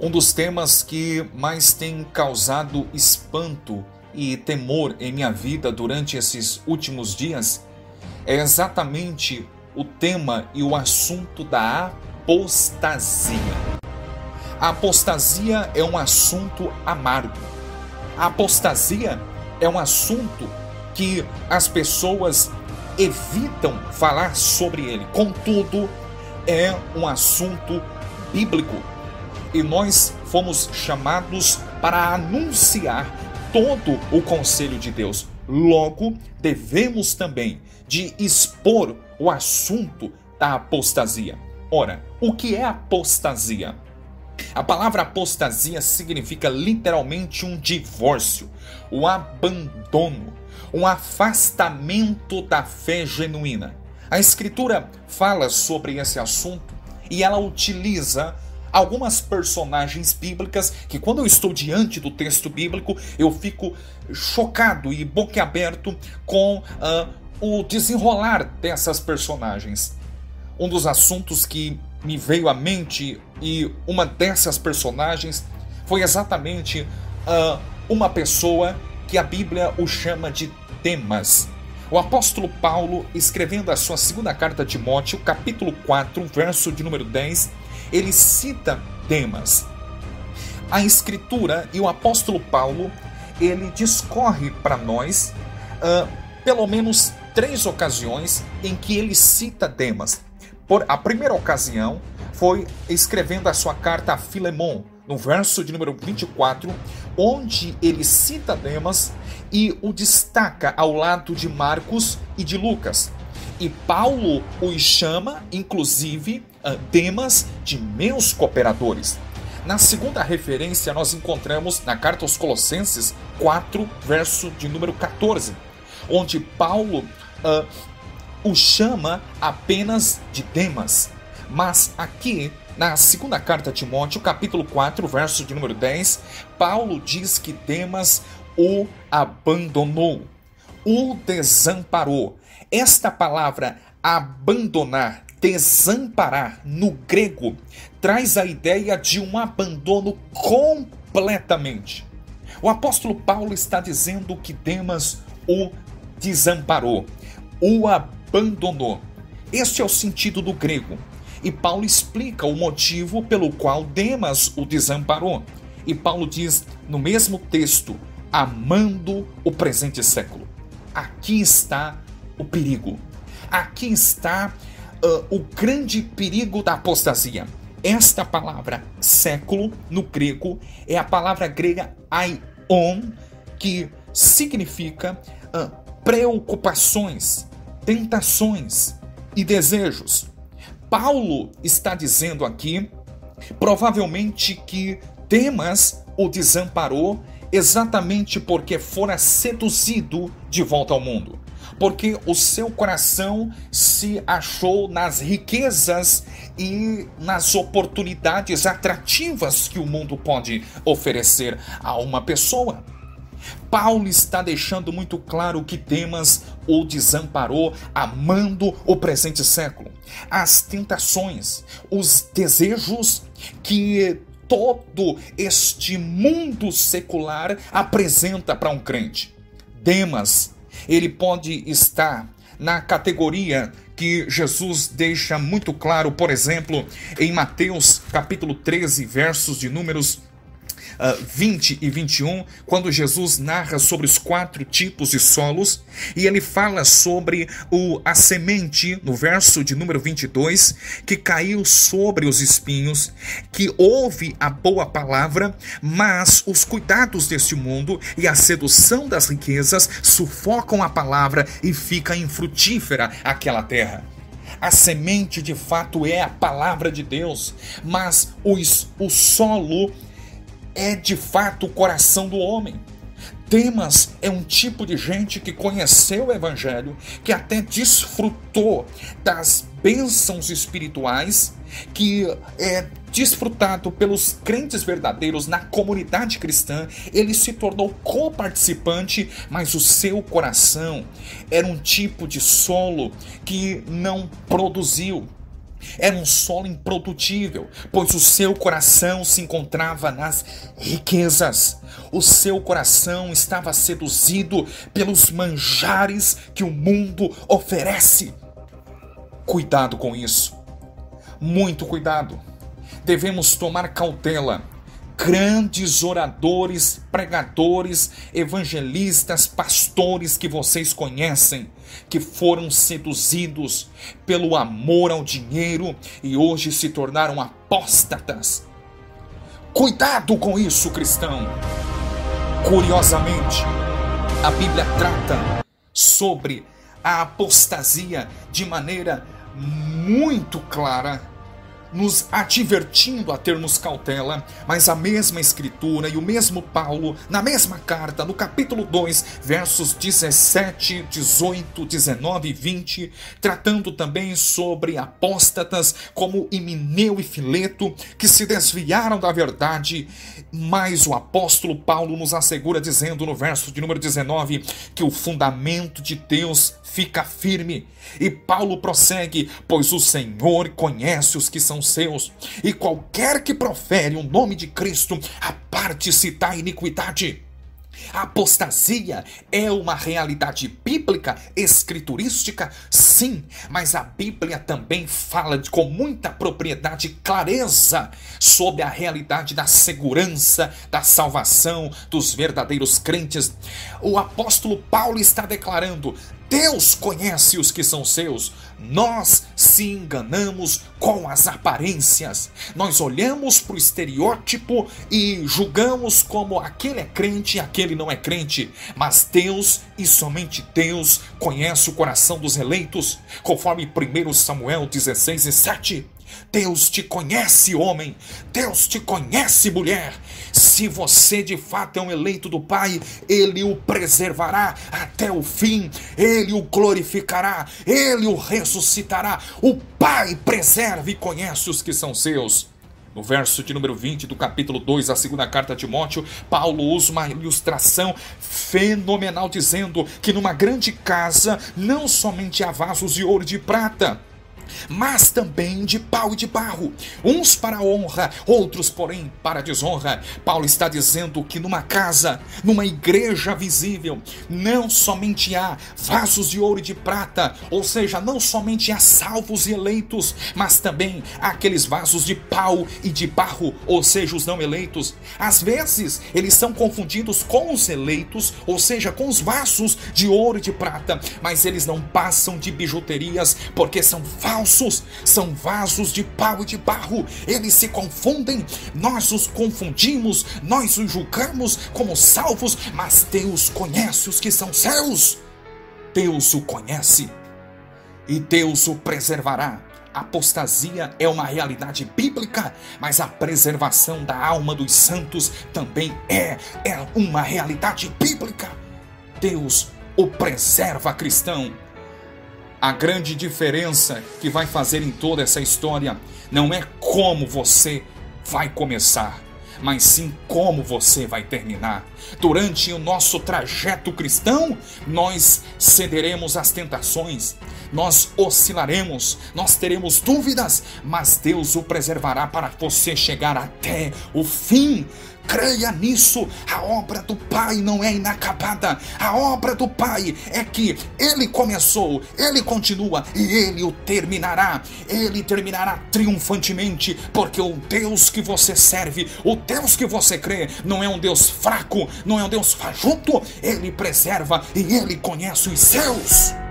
Um dos temas que mais tem causado espanto e temor em minha vida durante esses últimos dias é exatamente o tema e o assunto da apostasia. A apostasia é um assunto amargo. A apostasia é um assunto que as pessoas evitam falar sobre ele. Contudo, é um assunto bíblico. E nós fomos chamados para anunciar todo o conselho de Deus. Logo, devemos também de expor o assunto da apostasia. Ora, o que é apostasia? A palavra apostasia significa literalmente um divórcio, o abandono, um afastamento da fé genuína. A Escritura fala sobre esse assunto e ela utiliza algumas personagens bíblicas que, quando eu estou diante do texto bíblico, eu fico chocado e boquiaberto com o desenrolar dessas personagens. Um dos assuntos que me veio à mente e uma dessas personagens foi exatamente uma pessoa que a Bíblia o chama de Demas. O apóstolo Paulo, escrevendo a sua segunda carta a Timóteo, capítulo 4, verso de número 10, ele cita Demas. A Escritura e o apóstolo Paulo, ele discorre para nós pelo menos 3 ocasiões em que ele cita Demas. A primeira ocasião foi escrevendo a sua carta a Filemon, no verso de número 24, onde ele cita Demas e o destaca ao lado de Marcos e de Lucas. E Paulo os chama, inclusive, Demas de meus cooperadores. Na segunda referência, nós encontramos na carta aos Colossenses 4, verso de número 14, onde Paulo o chama apenas de Demas. Mas aqui, na segunda carta a Timóteo, capítulo 4, verso de número 10, Paulo diz que Demas o abandonou, o desamparou. Esta palavra abandonar, desamparar, no grego, traz a ideia de um abandono completamente. O apóstolo Paulo está dizendo que Demas o desamparou, o abandonou. Este é o sentido do grego. E Paulo explica o motivo pelo qual Demas o desamparou. E Paulo diz no mesmo texto, amando o presente século. Aqui está o perigo. Aqui está o grande perigo da apostasia. Esta palavra século, no grego, é a palavra grega aion, que significa preocupações, tentações e desejos. Paulo está dizendo aqui, provavelmente, que Demas o desamparou exatamente porque fora seduzido de volta ao mundo. Porque o seu coração se achou nas riquezas e nas oportunidades atrativas que o mundo pode oferecer a uma pessoa. Paulo está deixando muito claro que Demas o desamparou, amando o presente século. As tentações, os desejos que todo este mundo secular apresenta para um crente. Demas, ele pode estar na categoria que Jesus deixa muito claro, por exemplo, em Mateus capítulo 13, versos de números 20 e 21, quando Jesus narra sobre os 4 tipos de solos, e ele fala sobre a semente, no verso de número 22, que caiu sobre os espinhos, que ouve a boa palavra, mas os cuidados deste mundo e a sedução das riquezas sufocam a palavra e fica infrutífera aquela terra. A semente de fato é a palavra de Deus, mas o solo é de fato o coração do homem. Demas é um tipo de gente que conheceu o Evangelho, que até desfrutou das bênçãos espirituais, que é desfrutado pelos crentes verdadeiros na comunidade cristã. Ele se tornou coparticipante, mas o seu coração era um tipo de solo que não produziu. Era um solo improdutível, pois o seu coração se encontrava nas riquezas. O seu coração estava seduzido pelos manjares que o mundo oferece. Cuidado com isso. Muito cuidado. Devemos tomar cautela. Grandes oradores, pregadores, evangelistas, pastores que vocês conhecem, que foram seduzidos pelo amor ao dinheiro e hoje se tornaram apóstatas. Cuidado com isso, cristão! Curiosamente, a Bíblia trata sobre a apostasia de maneira muito clara, nos advertindo a termos cautela, mas a mesma escritura e o mesmo Paulo, na mesma carta, no capítulo 2, versos 17, 18, 19 e 20, tratando também sobre apóstatas como Himeneu e Fileto, que se desviaram da verdade, mas o apóstolo Paulo nos assegura dizendo no verso de número 19, que o fundamento de Deus fica firme. E Paulo prossegue, pois o Senhor conhece os que são seus, e qualquer que profere o nome de Cristo, aparte-se da iniquidade. A apostasia é uma realidade bíblica, escriturística, sim, mas a Bíblia também fala com muita propriedade e clareza sobre a realidade da segurança, da salvação dos verdadeiros crentes. O apóstolo Paulo está declarando: Deus conhece os que são seus. Nós se enganamos com as aparências. Nós olhamos para o estereótipo e julgamos como aquele é crente e aquele não é crente. Mas Deus, e somente Deus, conhece o coração dos eleitos, conforme 1 Samuel 16:7. Deus te conhece, homem. Deus te conhece, mulher. Se você de fato é um eleito do Pai, Ele o preservará até o fim. Ele o glorificará. Ele o ressuscitará. O Pai preserva e conhece os que são seus. No verso de número 20 do capítulo 2 da segunda carta a Timóteo, Paulo usa uma ilustração fenomenal dizendo que numa grande casa não somente há vasos de ouro e de prata, mas também de pau e de barro, uns para a honra, outros porém para a desonra. Paulo está dizendo que numa casa, numa igreja visível, não somente há vasos de ouro e de prata, ou seja, não somente há salvos e eleitos, mas também há aqueles vasos de pau e de barro, ou seja, os não eleitos. Às vezes eles são confundidos com os eleitos, ou seja, com os vasos de ouro e de prata, mas eles não passam de bijuterias, porque são falsos, são vasos de pau e de barro. Eles se confundem, nós os confundimos, nós os julgamos como salvos, mas Deus conhece os que são seus. Deus o conhece e Deus o preservará. A apostasia é uma realidade bíblica, mas a preservação da alma dos santos também é uma realidade bíblica. Deus o preserva, cristão. A grande diferença que vai fazer em toda essa história não é como você vai começar, mas sim como você vai terminar. Durante o nosso trajeto cristão, nós cederemos às tentações, nós oscilaremos, nós teremos dúvidas, mas Deus o preservará para você chegar até o fim. Creia nisso. A obra do Pai não é inacabada. A obra do Pai é que Ele começou, Ele continua e Ele o terminará. Ele terminará triunfantemente, porque o Deus que você serve, o Deus que você crê, não é um Deus fraco, não é um Deus fajuto. Ele preserva e Ele conhece os seus.